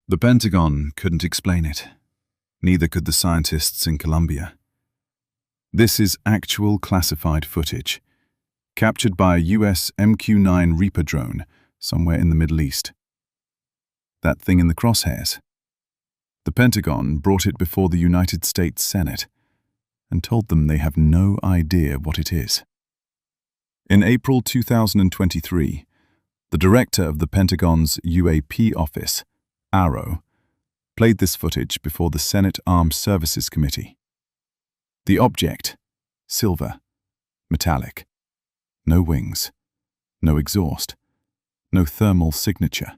The Pentagon couldn't explain it. Neither could the scientists in Colombia. This is actual classified footage, captured by a US MQ-9 Reaper drone somewhere in the Middle East. That thing in the crosshairs. The Pentagon brought it before the United States Senate and told them they have no idea what it is. In April 2023, the director of the Pentagon's UAP office, AARO, played this footage before the Senate Armed Services Committee. The object, silver, metallic, no wings, no exhaust, no thermal signature.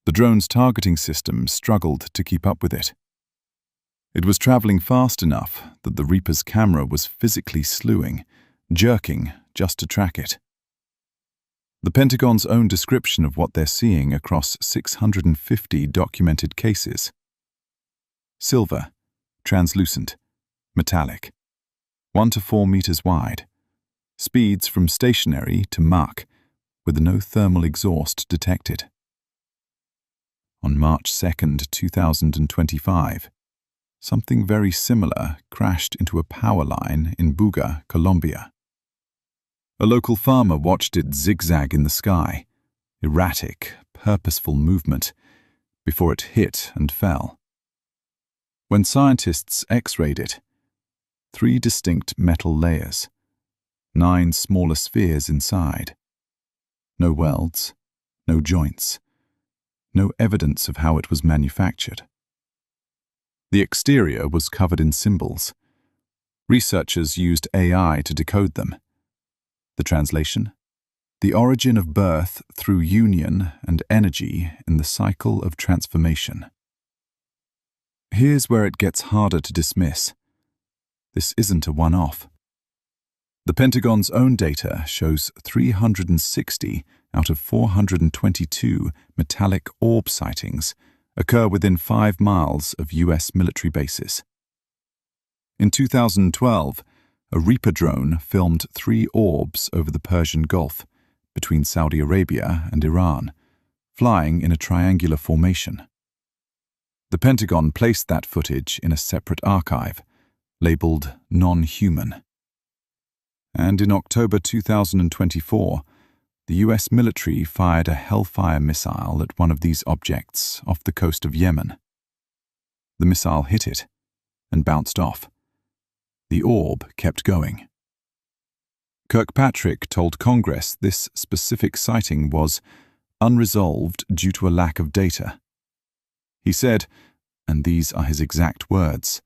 The drone's targeting system struggled to keep up with it. It was traveling fast enough that the Reaper's camera was physically slewing, jerking just to track it. The Pentagon's own description of what they're seeing across 650 documented cases. Silver, translucent, metallic, 1 to 4 meters wide, speeds from stationary to Mach, with no thermal exhaust detected. On March 2, 2025, something very similar crashed into a power line in Buga, Colombia. A local farmer watched it zigzag in the sky, erratic, purposeful movement, before it hit and fell. When scientists X-rayed it, 3 distinct metal layers, 9 smaller spheres inside. No welds, no joints, no evidence of how it was manufactured. The exterior was covered in symbols. Researchers used AI to decode them. The translation? The origin of birth through union and energy in the cycle of transformation. Here's where it gets harder to dismiss. This isn't a one-off. The Pentagon's own data shows 360 out of 422 metallic orb sightings occur within 5 miles of US military bases. In 2012, a Reaper drone filmed 3 orbs over the Persian Gulf between Saudi Arabia and Iran, flying in a triangular formation. The Pentagon placed that footage in a separate archive, labeled non-human. And in October 2024, the US military fired a Hellfire missile at one of these objects off the coast of Yemen. The missile hit it and bounced off. The orb kept going. Kirkpatrick told Congress this specific sighting was unresolved due to a lack of data. He said, and these are his exact words,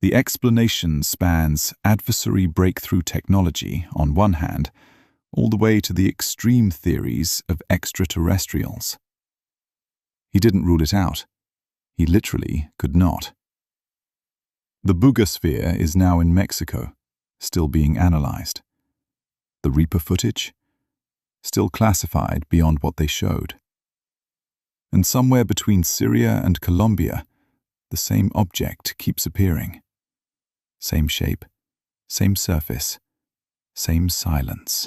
"The explanation spans adversary breakthrough technology on one hand, all the way to the extreme theories of extraterrestrials." He didn't rule it out. He literally could not. The Buga Sphere is now in Mexico, still being analyzed. The Reaper footage? Still classified beyond what they showed. And somewhere between Syria and Colombia, the same object keeps appearing. Same shape, same surface, same silence.